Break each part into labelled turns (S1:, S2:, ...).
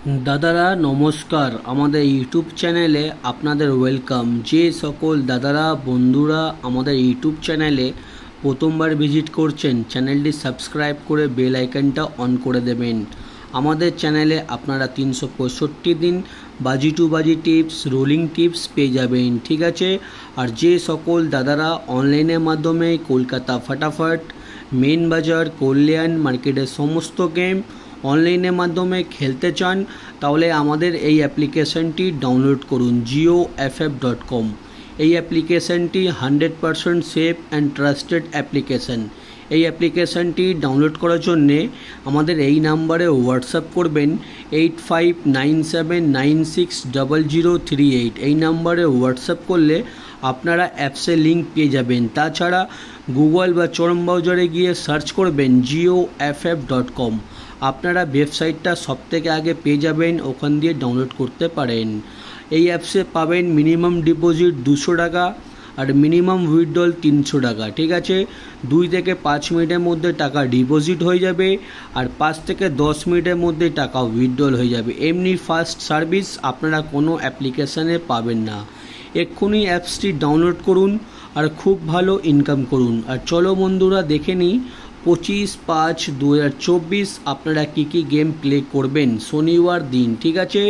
S1: दादारा नमस्कार आमादेर यूट्यूब चैनेले आपनादेर वेलकाम। जे सकल दादारा बंधुरा आमादेर यूट्यूब चैनेले प्रथमबार भिजिट करछेन चैनलटी सबस्क्राइब करे बेल आइकनटा अन करे देवें। आमादेर चैनेले आपनारा 365 दिन बाजी टू बाजी टिप्स रोलिंग टिप्स पेये जाबेन, ठीक आछे। और जे सकल दादारा अनलाइनेर माध्यमे कलकाता फटाफट मेन बाजार कल्याण मार्केटेर समस्त गेम অনলাইনের মাধ্যমে খেলতে চান তাহলে আমাদের এই অ্যাপ্লিকেশনটি ডাউনলোড করুন jioff.com। এই অ্যাপ্লিকেশনটি 100% সেফ অ্যান্ড ট্রাস্টেড অ্যাপ্লিকেশন। এই অ্যাপ্লিকেশনটি ডাউনলোড করার জন্য আমাদের এই নম্বরে হোয়াটসঅ্যাপ করবেন 8597960038। এই নম্বরে হোয়াটসঅ্যাপ করলে আপনারা অ্যাপসের লিঙ্ক পেয়ে যাবেন। তাছাড়া গুগল বা চরম ব্রাউজারে গিয়ে সার্চ করবেন jioff.com। আপনারা ওয়েবসাইটটা সবথেকে আগে পেয়ে যাবেন, ওখান দিয়ে ডাউনলোড করতে পারেন। এই অ্যাপসে পাবেন মিনিমাম ডিপোজিট 200 টাকা আর মিনিমাম উইথড্রল 300 টাকা, ঠিক আছে। 2 থেকে 5 মিনিটের মধ্যে টাকা ডিপোজিট হয়ে যাবে আর 5 থেকে 10 মিনিটের মধ্যে টাকা উইথড্রল হয়ে যাবে। এমনি ফাস্ট সার্ভিস আপনারা কোনো অ্যাপ্লিকেশানে পাবেন না। এক্ষুনি অ্যাপসটি ডাউনলোড করুন আর খুব ভালো ইনকাম করুন। আর চলো বন্ধুরা দেখে নিই 25/5/2024 আপনারা কি গেম প্লে করবেন শনিবার দিন, ঠিক আছে।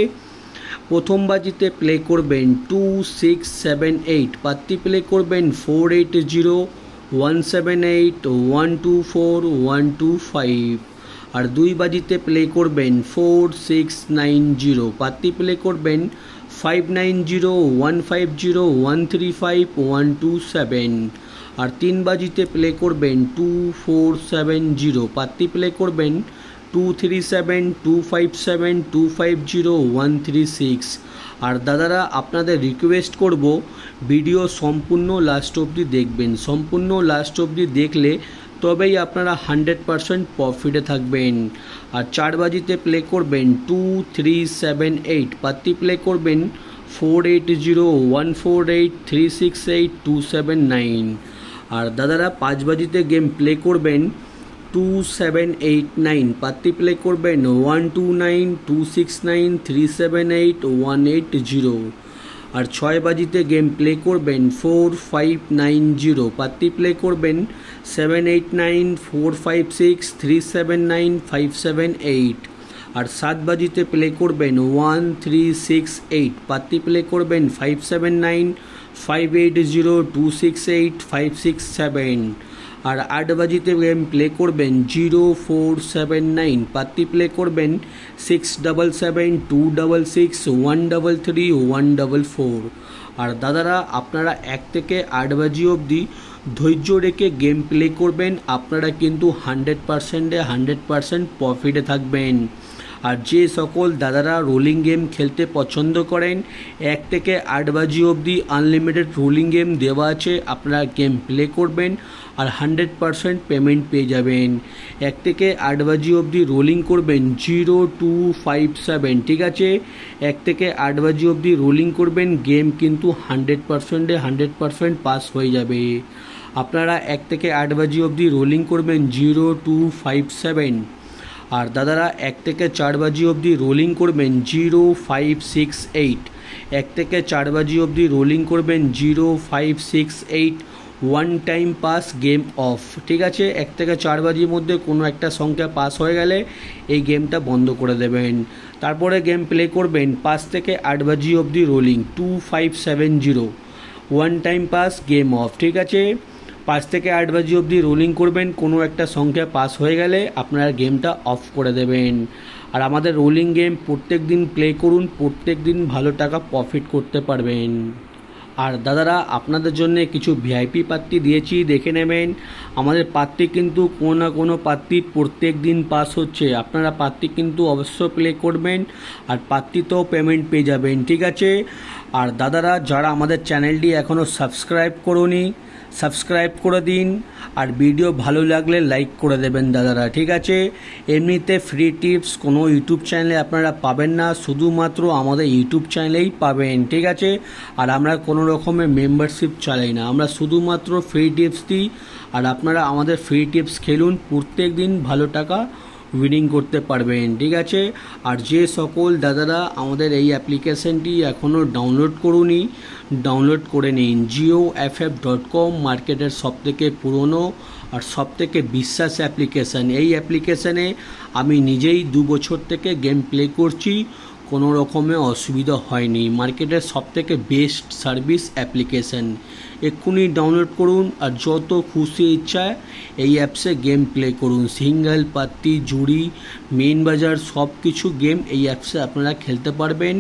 S1: প্রথম বাজিতে প্লে করবেন 2678, পাত্তি প্লে করবেন 480178124125। আর 2 বাজিতে প্লে করবেন 4690, পাত্তি প্লে করবেন 590150135127। আর 3 বাজিতে প্লে করবেন 2470, পাত্তি প্লে করবেন 237257250136। আর দাদারা আপনাদের রিকোয়েস্ট করব ভিডিও সম্পূর্ণ লাস্ট অবধি দেখবেন। সম্পূর্ণ লাস্ট অবধি দেখলে তবেই আপনারা 100% প্রফিটে থাকবেন। আর 4 বাজিতে প্লে করবেন 2378, পাত্তি প্লে করবেন 480148368279। আর দাদারা 5 বাজিতে গেম প্লে করবেন 2789, পাত্তি প্লে করবেন 129269378180। আর 6 বাজিতে গেম প্লে করবেন 4590, পাত্তি প্লে করবেন 789456379578। আর 7 বাজিতে প্লে করবেন 1368, পাত্তি প্লে করবেন 579580268567। আর 8 বাজিতে গেম প্লে করবেন 0479, পাত্তি প্লে করবেন 677266133144। আর দাদারা আপনারা 1 থেকে 8 বাজি অবধি ধৈর্য রেখে গেম প্লে করবেন, আপনারা কিন্তু 100% প্রফিটে থাকবেন। আর যে সকল দাদারা রোলিং গেম খেলতে পছন্দ করেন 1 থেকে 8 বাজি অবধি আনলিমিটেড রোলিং গেম দেওয়া আছে, আপনারা গেম প্লে করবেন আর 100% পেমেন্ট পেয়ে যাবেন। 1 থেকে 8 বাজি অবধি রোলিং করবেন 0257, ঠিক আছে। 1 থেকে 8 বাজি অবধি রোলিং করবেন, গেম কিন্তু 100% পাস হয়ে যাবে। আপনারা 1 থেকে 8 বাজি অবধি রোলিং করবেন 0257। আর দাদারা 1 থেকে 4 বাজি অবধি রোলিং করবেন 0568, 1 থেকে 4 বাজি অবধি রোলিং করবেন 0568 one time pass game of, ঠিক আছে। 1 থেকে 4 বাজির মধ্যে কোনো একটা সংখ্যা পাস হয়ে গেলে এই গেমটা বন্ধ করে দেবেন। তারপরে গেম প্লে করবেন 5 থেকে 8 বাজি অবধি rolling 2570 one time pass game of, ঠিক আছে। 5 থেকে 8 বাজি অবধি রোলিং করবেন, কোনো একটা সংখ্যা পাস হয়ে গেলে আপনারা গেমটা অফ করে দেবেন। আর আমাদের রোলিং গেম প্রত্যেক দিন প্লে করুন, প্রত্যেক দিন ভালো টাকা প্রফিট করতে পারবেন। আর দাদারা আপনাদের জন্য কিছু ভিআইপি পাত্তি দিয়েছি, দেখে নেবেন। আমাদের পাত্তি কিন্তু কোনো না কোনো পাত্তি প্রত্যেক দিন পাস হচ্ছে, আপনারা পাত্তি কিন্তু অবশ্য প্লে করবেন আর পাত্তিতেও পেমেন্ট পেয়ে যাবেন, ঠিক আছে। আর দাদারা যারা আমাদের চ্যানেলটি এখনও সাবস্ক্রাইব করোনি সাবস্ক্রাইব করে দিন আর ভিডিও ভালো লাগলে লাইক করে দেবেন দাদারা, ঠিক আছে। এমনিতে ফ্রি টিপস কোনো ইউটিউব চ্যানেলে আপনারা পাবেন না, শুধুমাত্র আমাদের ইউটিউব চ্যানেলেই পাবেন, ঠিক আছে। আর আমরা কোনো রকমের মেম্বারশিপ চালাই না, আমরা শুধুমাত্র ফ্রি টিপস দিই। আর আপনারা আমাদের ফ্রি টিপস খেলুন, প্রত্যেক দিন ভালো টাকা উইনিং করতে পারবেন। ঠিক আছে, আর যে সকল দাদারা আমাদের এই অ্যাপ্লিকেশনটি এখনও ডাউনলোড করুনি, ডাউনলোড করে নিন। JioFF.com মার্কেটের সবথেকে পুরনো আর সবথেকে বিশ্বাস অ্যাপ্লিকেশান। এই অ্যাপ্লিকেশানে আমি নিজেই 2 বছর থেকে গেম প্লে করছি, কোনো রকমের অসুবিধা হয়নি। মার্কেটের সবথেকে বেস্ট সার্ভিস অ্যাপ্লিকেশান, এক্ষুনি ডাউনলোড করুন আর যত খুশি ইচ্ছা এই অ্যাপসে গেম প্লে করুন। সিঙ্গেল, পাত্তি, জুড়ি, মেইন বাজার সব কিছু গেম এই অ্যাপসে আপনারা খেলতে পারবেন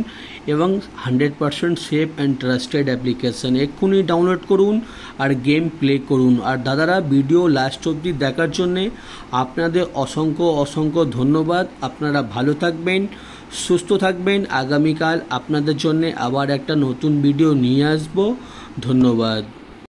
S1: এবং 100% সেফ অ্যান্ড ট্রাস্টেড অ্যাপ্লিকেশান। এক্ষুনি ডাউনলোড করুন আর গেম প্লে করুন। আর দাদারা, ভিডিও লাস্ট অবধি দেখার জন্যে আপনাদের অসংখ্য অসংখ্য ধন্যবাদ। আপনারা ভালো থাকবেন, সুস্থ থাকবেন। আগামীকাল আপনাদের জন্য আবার একটা নতুন ভিডিও নিয়ে আসবো। ধন্যবাদ।